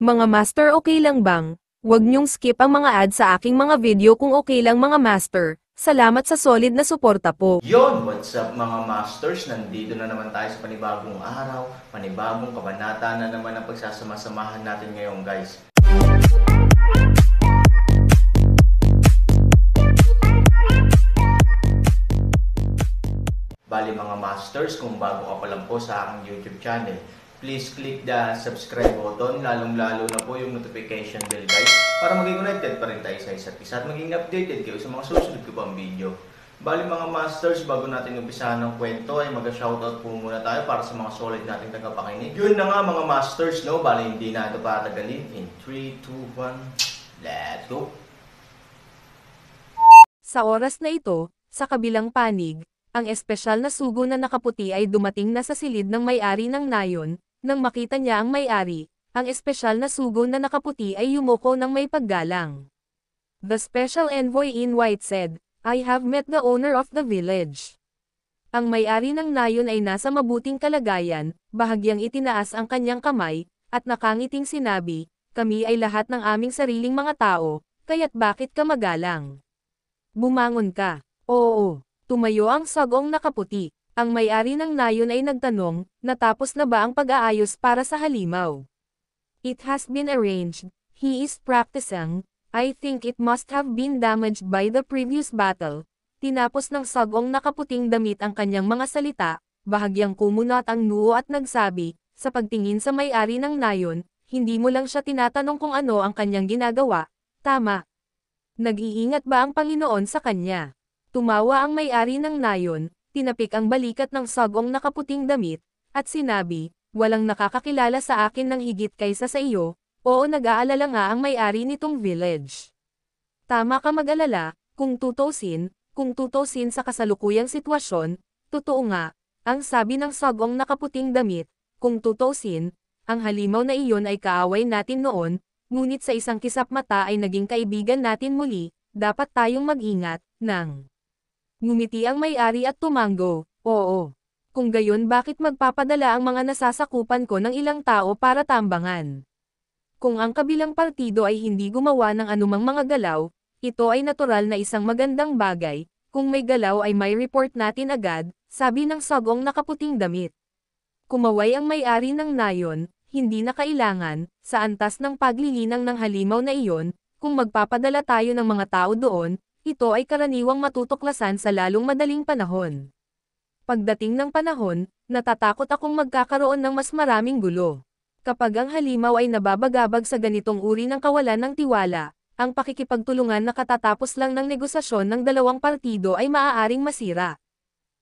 Mga master, okay lang bang? Huwag niyong skip ang mga ads sa aking mga video kung okay lang mga master. Salamat sa solid na suporta po. Yon, what's up mga masters? Nandito na naman tayo sa panibagong araw, panibagong kabanata na naman ang pagsasama-samahan natin ngayon, guys. Bali mga masters, kung bago ka pa lang po sa aking YouTube channel, please click the subscribe button, lalong-lalo na po yung notification bell, guys, para maging connected pa rin tayo sa isa't isa at maging updated kayo sa mga susunod ko pang video. Bali mga masters, bago natin umpisahan ng kwento ay mag-shoutout po muna tayo para sa mga solid nating tagapakinig. Yun na nga mga masters, no? Bali hindi na ito patagalin. In 3, 2, 1, let's go! Sa oras na ito, sa kabilang panig, ang espesyal na sugo na nakaputi ay dumating na sa silid ng may-ari ng nayon. Nang makita niya ang may-ari, ang espesyal na sugo na nakaputi ay yumuko ng may paggalang. The special envoy in white said, "I have met the owner of the village." Ang may-ari ng nayon ay nasa mabuting kalagayan, bahagyang itinaas ang kanyang kamay, at nakangiting sinabi, "Kami ay lahat ng aming sariling mga tao, kaya't bakit ka magalang? Bumangon ka." Oo, tumayo ang sagong nakaputi. Ang may-ari ng nayon ay nagtanong, natapos na ba ang pag-aayos para sa halimaw? "It has been arranged. He is practicing. I think it must have been damaged by the previous battle." Tinapos ng sagong nakaputing damit ang kanyang mga salita, bahagyang kumunat ang noo at nagsabi, sa pagtingin sa may-ari ng nayon, hindi mo lang siya tinatanong kung ano ang kanyang ginagawa, tama? Nag-iingat ba ang Panginoon sa kanya? Tumawa ang may-ari ng nayon, tinapik ang balikat ng sagong nakaputing damit, at sinabi, "Walang nakakakilala sa akin ng higit kaysa sa iyo." Oo, nag-aalala nga ang may-ari nitong village. Tama ka mag-alala, kung tutusin sa kasalukuyang sitwasyon, totoo nga, ang sabi ng sagong nakaputing damit, kung tutusin, ang halimaw na iyon ay kaaway natin noon, ngunit sa isang kisap mata ay naging kaibigan natin muli, dapat tayong mag-ingat, nang ngumiti ang may-ari at tumanggo, "Oo. Kung gayon bakit magpapadala ang mga nasasakupan ko ng ilang tao para tambangan? Kung ang kabilang partido ay hindi gumawa ng anumang mga galaw, ito ay natural na isang magandang bagay, kung may galaw ay may report natin agad," sabi ng sagong nakaputing damit. Kumaway ang may-ari ng nayon, hindi na kailangan, sa antas ng paglilinang ng halimaw na iyon, kung magpapadala tayo ng mga tao doon, ito ay karaniwang matutuklasan sa lalong madaling panahon. Pagdating ng panahon, natatakot akong magkakaroon ng mas maraming gulo. Kapag ang halimaw ay nababagabag sa ganitong uri ng kawalan ng tiwala, ang pakikipagtulungan na katatapos lang ng negosasyon ng dalawang partido ay maaaring masira.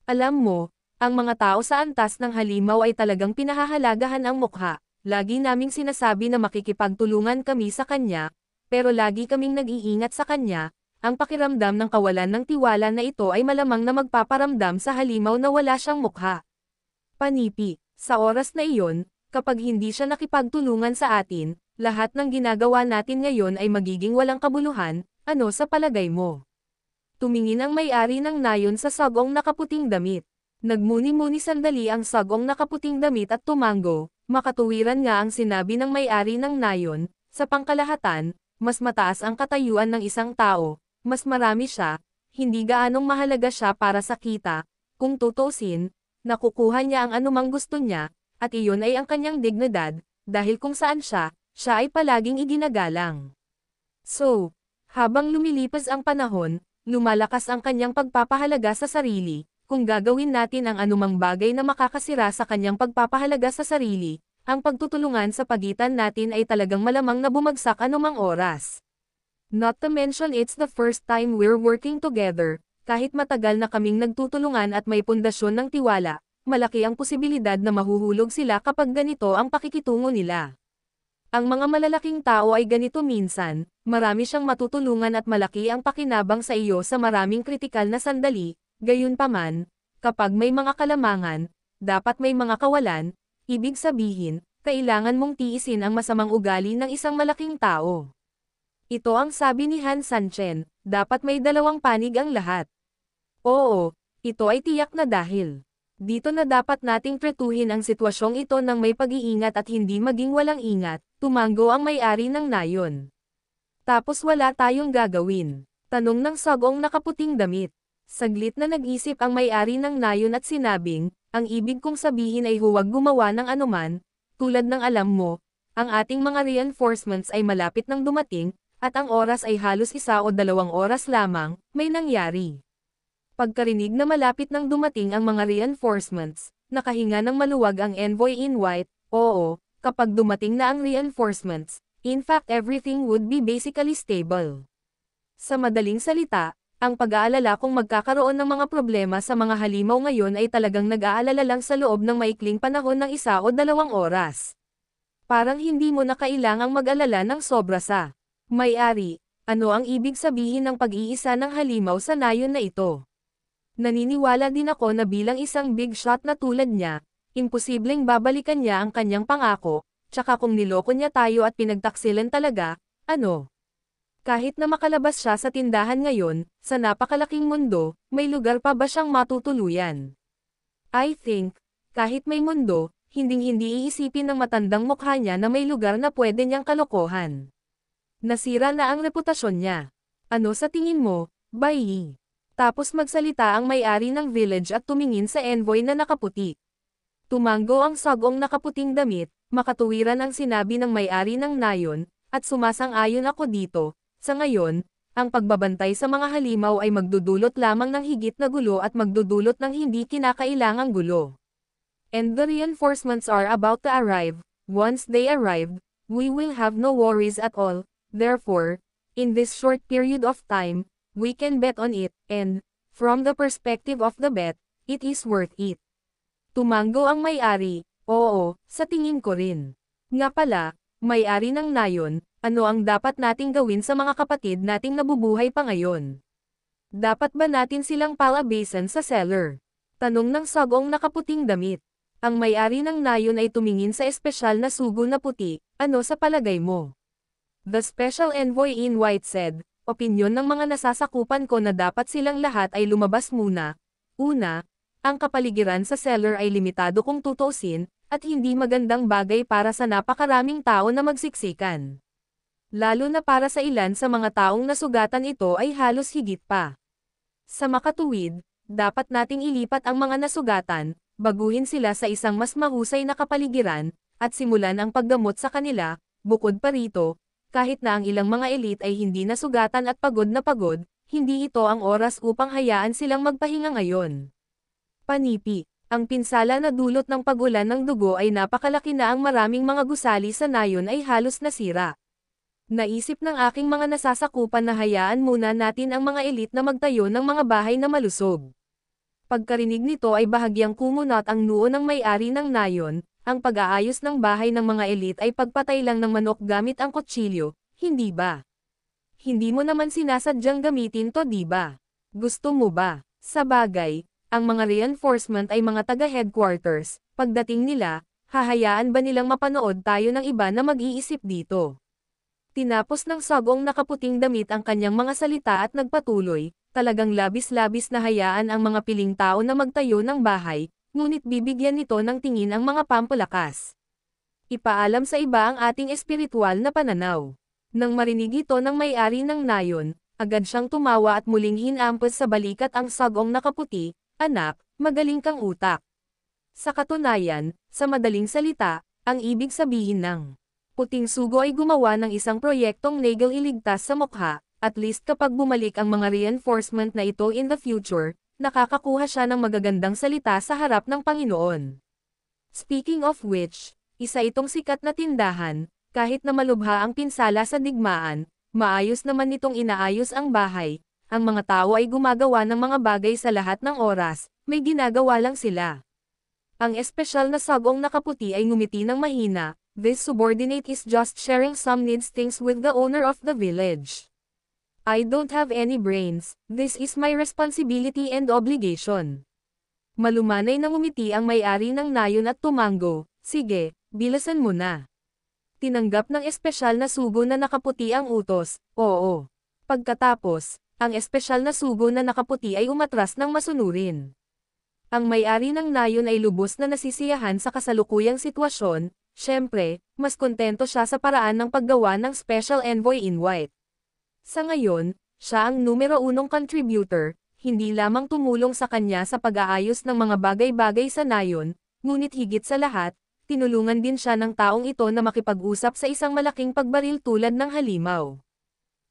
Alam mo, ang mga tao sa antas ng halimaw ay talagang pinahahalagahan ang mukha. Lagi naming sinasabi na makikipagtulungan kami sa kanya, pero lagi kaming nag-iingat sa kanya. Ang pakiramdam ng kawalan ng tiwala na ito ay malamang na magpaparamdam sa halimaw na wala siyang mukha. Panipi, sa oras na iyon, kapag hindi siya nakipagtulungan sa atin, lahat ng ginagawa natin ngayon ay magiging walang kabuluhan, ano sa palagay mo? Tumingin ang may-ari ng nayon sa sagong nakaputing damit. Nagmuni-muni sandali ang sagong nakaputing damit at tumanggo, makatuwiran nga ang sinabi ng may-ari ng nayon, sa pangkalahatan, mas mataas ang katayuan ng isang tao, mas marami siya, hindi gaanong mahalaga siya para sa kita, kung tutusin, nakukuha niya ang anumang gusto niya, at iyon ay ang kanyang dignidad, dahil kung saan siya ay palaging iginagalang. So, habang lumilipas ang panahon, lumalakas ang kanyang pagpapahalaga sa sarili, kung gagawin natin ang anumang bagay na makakasira sa kanyang pagpapahalaga sa sarili, ang pagtutulungan sa pagitan natin ay talagang malamang na bumagsak anumang oras. Not to mention it's the first time we're working together, kahit matagal na kaming nagtutulungan at may pundasyon ng tiwala, malaki ang posibilidad na mahuhulog sila kapag ganito ang pakikitungo nila. Ang mga malalaking tao ay ganito minsan, marami siyang matutulungan at malaki ang pakinabang sa iyo sa maraming kritikal na sandali, gayunpaman, kapag may mga kalamangan, dapat may mga kawalan, ibig sabihin, kailangan mong tiisin ang masamang ugali ng isang malaking tao. Ito ang sabi ni Han Sanchen, dapat may dalawang panig ang lahat. Oo, ito ay tiyak na dahil Dito na dapat nating tretuhin ang sitwasyong ito ng may pag-iingat at hindi maging walang ingat, tumanggo ang may-ari ng nayon. Tapos wala tayong gagawin. Tanong ng sagong nakaputing damit. Saglit na nag-isip ang may-ari ng nayon at sinabing, ang ibig kong sabihin ay huwag gumawa ng anuman, tulad ng alam mo, ang ating mga reinforcements ay malapit nang dumating, at ang oras ay halos 1 o 2 oras lamang, may nangyari. Pagkarinig na malapit nang dumating ang mga reinforcements, nakahinga ng maluwag ang envoy in white, oo, kapag dumating na ang reinforcements, in fact everything would be basically stable. Sa madaling salita, ang pag-aalala kung magkakaroon ng mga problema sa mga halimaw ngayon ay talagang nag-aalala lang sa loob ng maikling panahon ng 1 o 2 oras. Parang hindi mo na kailangang mag-alala ng sobra sa may-ari. Ano ang ibig sabihin ng pag-iisa ng halimaw sa nayon na ito? Naniniwala din ako na bilang isang big shot na tulad niya, imposibleng babalikan niya ang kanyang pangako, tsaka kung niloko niya tayo at pinagtaksilan talaga, ano? Kahit na makalabas siya sa tindahan ngayon, sa napakalaking mundo, may lugar pa ba siyang matutuluyan? I think, kahit may mundo, hinding-hindi iisipin ng matandang mukha niya na may lugar na pwede niyang kalokohan. Nasira na ang reputasyon niya. Ano sa tingin mo, Bai? Tapos magsalita ang may-ari ng village at tumingin sa envoy na nakaputi. Tumanggo ang sagong nakaputing damit, makatuwiran ang sinabi ng may-ari ng nayon, at sumasang-ayon ako dito. Sa ngayon, ang pagbabantay sa mga halimaw ay magdudulot lamang ng higit na gulo at magdudulot ng hindi kinakailangang gulo. And the reinforcements are about to arrive. Once they arrive, we will have no worries at all. Therefore, in this short period of time, we can bet on it, and, from the perspective of the bet, it is worth it. Tumanggo ang may-ari, oo, sa tingin ko rin. Nga pala, may-ari ng nayon, ano ang dapat nating gawin sa mga kapatid nating nabubuhay pa ngayon? Dapat ba natin silang palabasan sa cellar? Tanong ng sagong nakaputing damit. Ang may-ari ng nayon ay tumingin sa espesyal na sugo na puti, ano sa palagay mo? The special envoy in white said, opinyon ng mga nasasakupan ko na dapat silang lahat ay lumabas muna. Una, ang kapaligiran sa cellar ay limitado kung tutuusin, at hindi magandang bagay para sa napakaraming tao na magsiksikan. Lalo na para sa ilan sa mga taong nasugatan ito ay halos higit pa. Sa makatuwid, dapat nating ilipat ang mga nasugatan, baguhin sila sa isang mas mahusay na kapaligiran, at simulan ang paggamot sa kanila. Bukod pa rito, kahit na ang ilang mga elite ay hindi nasugatan at pagod na pagod, hindi ito ang oras upang hayaan silang magpahinga ngayon. Panipi, ang pinsala na dulot ng pagulan ng dugo ay napakalaki na ang maraming mga gusali sa nayon ay halos nasira. Naisip ng aking mga nasasakupan na hayaan muna natin ang mga elite na magtayo ng mga bahay na malusog. Pagkarinig nito ay bahagyang kumunot ang noo ng may-ari ng nayon. Ang pag-aayos ng bahay ng mga elite ay pagpatay lang ng manok gamit ang kutsilyo, hindi ba? Hindi mo naman sinasadyang gamitin to, di ba? Gusto mo ba? Sa bagay, ang mga reinforcement ay mga taga-headquarters, pagdating nila, hahayaan ba nilang mapanood tayo ng iba na mag-iisip dito? Tinapos ng sagong nakaputing damit ang kanyang mga salita at nagpatuloy, talagang labis-labis na hayaan ang mga piling tao na magtayo ng bahay, ngunit bibigyan nito ng tingin ang mga pampalakas. Ipaalam sa iba ang ating espiritual na pananaw. Nang marinig ito ng may-ari ng nayon, agad siyang tumawa at muling hinampas sa balikat ang sagong nakaputi, anak, magaling kang utak. Sa katunayan, sa madaling salita, ang ibig sabihin ng puting sugo ay gumawa ng isang proyektong legal iligtas sa mukha, at least kapag bumalik ang mga reinforcement na ito in the future, nakakakuha siya ng magagandang salita sa harap ng Panginoon. Speaking of which, isa itong sikat na tindahan, kahit na malubha ang pinsala sa digmaan, maayos naman nitong inaayos ang bahay, ang mga tao ay gumagawa ng mga bagay sa lahat ng oras, may ginagawa lang sila. Ang espesyal na sagong nakaputi ay ngumiti ng mahina, this subordinate is just sharing some needs things with the owner of the village. I don't have any brains, this is my responsibility and obligation. Malumanay na ngumiti ang may-ari ng nayon at tumanggo, sige, bilasan mo na. Tinanggap ng espesyal na sugo na nakaputi ang utos, oo. Pagkatapos, ang espesyal na sugo na nakaputi ay umatras ng masunurin. Ang may-ari ng nayon ay lubos na nasisiyahan sa kasalukuyang sitwasyon, syempre, mas kontento siya sa paraan ng paggawa ng Special Envoy in White. Sa ngayon, siya ang numero 1 contributor, hindi lamang tumulong sa kanya sa pag-aayos ng mga bagay-bagay sa nayon, ngunit higit sa lahat, tinulungan din siya ng taong ito na makipag-usap sa isang malaking pagbaril tulad ng halimaw.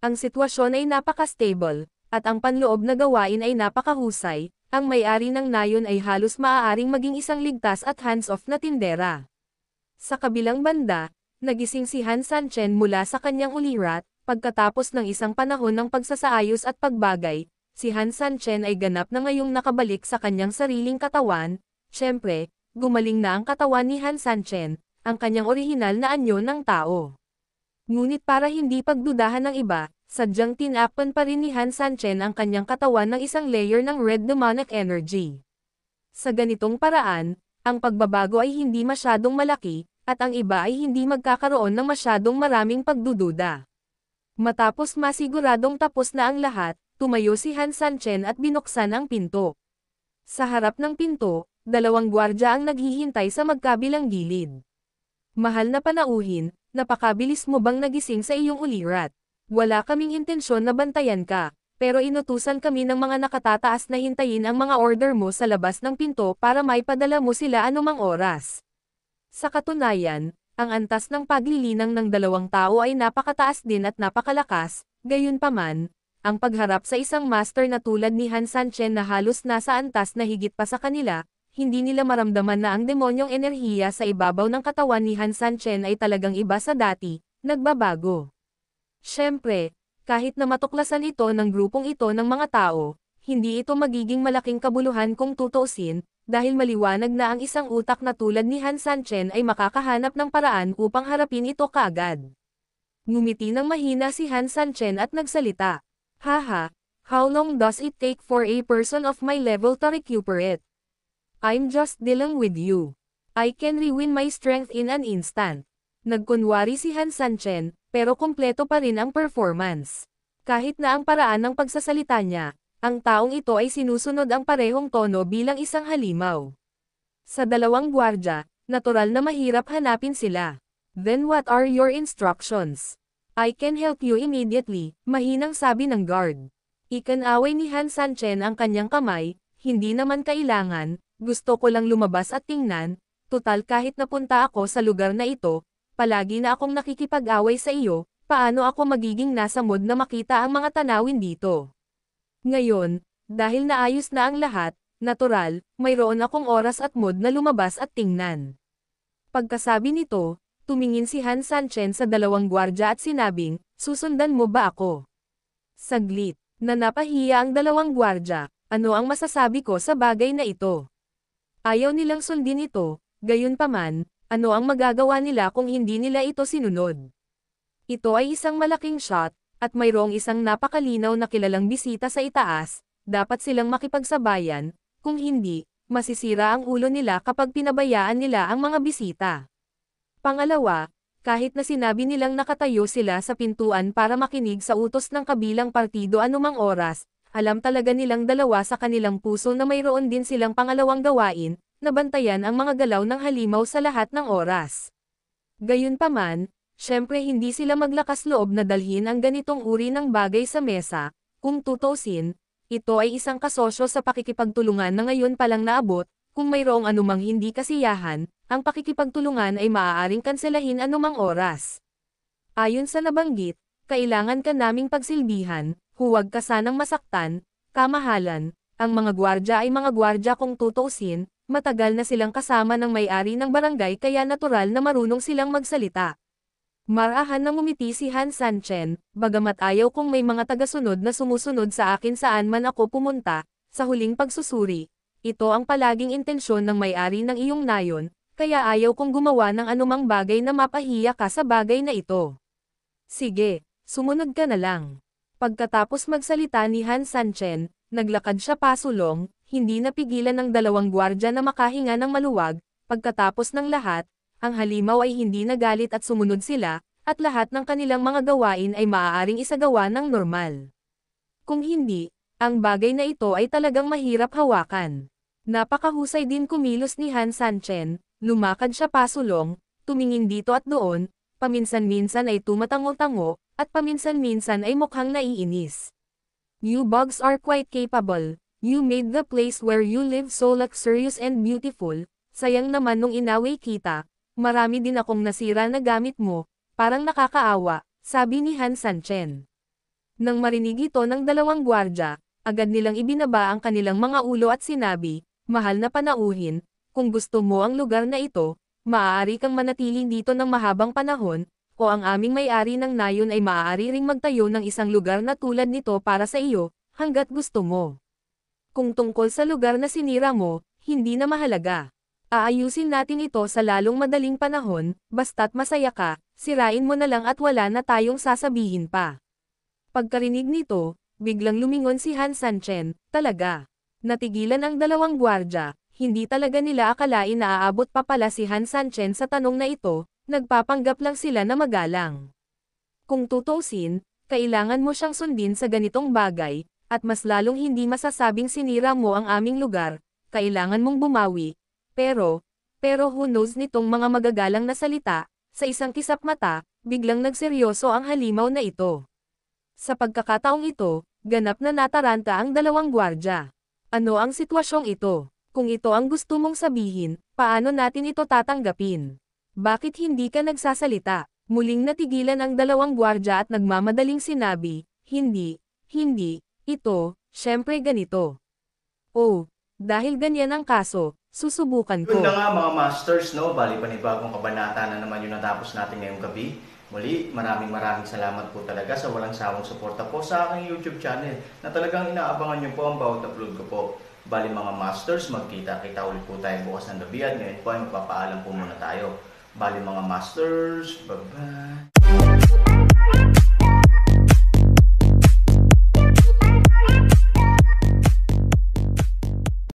Ang sitwasyon ay napaka-stable, at ang panloob na gawain ay napakahusay. Ang may-ari ng nayon ay halos maaaring maging isang ligtas at hands-off na tindera. Sa kabilang banda, nagising si Han Sanchen mula sa kanyang ulirat, pagkatapos ng isang panahon ng pagsasaayos at pagbagay, si Han Sanchen ay ganap na ngayong nakabalik sa kanyang sariling katawan. Siyempre, gumaling na ang katawan ni Han Sanchen, ang kanyang orihinal na anyo ng tao. Ngunit para hindi pagdudahan ng iba, sadyang tinakpan pa rin ni Han Sanchen ang kanyang katawan ng isang layer ng red demonic energy. Sa ganitong paraan, ang pagbabago ay hindi masyadong malaki, at ang iba ay hindi magkakaroon ng masyadong maraming pagdududa. Matapos masiguradong tapos na ang lahat, tumayo si Han Sanchen at binuksan ang pinto. Sa harap ng pinto, 2 gwardya ang naghihintay sa magkabilang gilid. Mahal na panauhin, napakabilis mo bang nagising sa iyong ulirat? Wala kaming intensyon na bantayan ka, pero inutusan kami ng mga nakatataas na hintayin ang mga order mo sa labas ng pinto para maipadala mo sila anumang oras. Sa katunayan, ang antas ng paglilinang ng 2 tao ay napakataas din at napakalakas, gayunpaman, ang pagharap sa isang master na tulad ni Han Sanchen na halos nasa antas na higit pa sa kanila, hindi nila maramdaman na ang demonyong enerhiya sa ibabaw ng katawan ni Han Sanchen ay talagang iba sa dati, nagbabago. Siyempre, kahit na matuklasan ito ng grupong ito ng mga tao, hindi ito magiging malaking kabuluhan kung tutuusin, dahil maliwanag na ang isang utak na tulad ni Han Sanchen ay makakahanap ng paraan upang harapin ito kaagad. Ngumiti ng mahina si Han Sanchen at nagsalita. Haha, how long does it take for a person of my level to recuperate? I'm just dealing with you. I can rewind my strength in an instant. Nagkunwari si Han Sanchen, pero kumpleto pa rin ang performance. Kahit na ang paraan ng pagsasalita niya, ang taong ito ay sinusunod ang parehong tono bilang isang halimaw. Sa 2 gwardya, natural na mahirap hanapin sila. Then what are your instructions? I can help you immediately, mahinang sabi ng guard. Ikanaway ni Han Sanchen ang kanyang kamay, hindi naman kailangan, gusto ko lang lumabas at tingnan, tutal kahit napunta ako sa lugar na ito, palagi na akong nakikipag-away sa iyo, paano ako magiging nasa mood na makita ang mga tanawin dito? Ngayon, dahil naayos na ang lahat, natural, mayroon akong oras at mood na lumabas at tingnan. Pagkasabi nito, tumingin si Han Sanchen sa 2 gwardya at sinabing, susundan mo ba ako? Saglit, na napahiya ang 2 gwardya, ano ang masasabi ko sa bagay na ito? Ayaw nilang sundin ito, gayunpaman, ano ang magagawa nila kung hindi nila ito sinunod? Ito ay isang malaking shot, at mayroong isang napakalinaw na kilalang bisita sa itaas, dapat silang makipagsabayan, kung hindi, masisira ang ulo nila kapag pinabayaan nila ang mga bisita. Pangalawa, kahit na sinabi nilang nakatayo sila sa pintuan para makinig sa utos ng kabilang partido anumang oras, alam talaga nilang 2 sa kanilang puso na mayroon din silang pangalawang gawain, na bantayan ang mga galaw ng halimaw sa lahat ng oras. Gayunpaman, syempre hindi sila maglakas loob na dalhin ang ganitong uri ng bagay sa mesa, kung tutuusin, ito ay isang kasosyo sa pakikipagtulungan na ngayon palang naabot, kung mayroong anumang hindi kasiyahan, ang pakikipagtulungan ay maaaring kanselahin anumang oras. Ayon sa nabanggit, kailangan ka naming pagsilbihan, huwag ka sanang masaktan, kamahalan, ang mga gwardya ay mga gwardya kung tutuusin, matagal na silang kasama ng may-ari ng barangay kaya natural na marunong silang magsalita. Marahan na ngumiti si Han Sanchen, bagamat ayaw kong may mga tagasunod na sumusunod sa akin saan man ako pumunta, sa huling pagsusuri. Ito ang palaging intensyon ng may-ari ng iyong nayon, kaya ayaw kong gumawa ng anumang bagay na mapahiya ka sa bagay na ito. Sige, sumunod ka na lang. Pagkatapos magsalita ni Han Sanchen, naglakad siya pasulong, hindi napigilan ng 2 gwardya na makahinga ng maluwag, pagkatapos ng lahat, ang halimaw ay hindi nagalit at sumunod sila, at lahat ng kanilang mga gawain ay maaaring isagawa ng normal. Kung hindi, ang bagay na ito ay talagang mahirap hawakan. Napakahusay din kumilos ni Han Sanchen, lumakad siya pasulong, tumingin dito at doon, paminsan-minsan ay tumatango-tango, at paminsan-minsan ay mukhang naiinis. You bugs are quite capable. You made the place where you live so luxurious and beautiful. Sayang naman nung inaway kita, marami din akong nasira na gamit mo, parang nakakaawa, sabi ni Han Sanchen. Nang marinig ito ng dalawang gwardya, agad nilang ibinaba ang kanilang mga ulo at sinabi, mahal na panauhin, kung gusto mo ang lugar na ito, maaari kang manatili dito ng mahabang panahon, o ang aming may-ari ng nayon ay maaari ring magtayo ng isang lugar na tulad nito para sa iyo, hanggat gusto mo. Kung tungkol sa lugar na sinira mo, hindi na mahalaga. Aayusin natin ito sa lalong madaling panahon, basta't masaya ka, sirain mo na lang at wala na tayong sasabihin pa. Pagkarinig nito, biglang lumingon si Han Sanchen, talaga. Natigilan ang dalawang gwardya, hindi talaga nila akalain na aabot pa pala si Han Sanchen sa tanong na ito, nagpapanggap lang sila na magalang. Kung tutuusin, kailangan mo siyang sundin sa ganitong bagay, at mas lalong hindi masasabing sinira mo ang aming lugar, kailangan mong bumawi. Pero who knows nitong mga magagalang na salita, sa isang kisap mata, biglang nagseryoso ang halimaw na ito. Sa pagkakataong ito, ganap na nataranta ang dalawang gwardya. Ano ang sitwasyong ito? Kung ito ang gusto mong sabihin, paano natin ito tatanggapin? Bakit hindi ka nagsasalita? Muling natigilan ang dalawang gwardya at nagmamadaling sinabi, hindi, ito, syempre ganito. Oh, dahil ganyan ang kaso, susubukan ko. Yun na nga mga masters, no? Bali panibagong kabanata na naman yung natapos natin ngayong gabi. Muli, maraming salamat po talaga sa walang sawang suporta po sa aking YouTube channel na talagang inaabangan nyo po ang bawat upload ko po. Bali mga masters, magkita-kita ulit po tayo bukas ng gabi at ngayon po ay magpapaalam po muna tayo. Bali mga masters, bye-bye!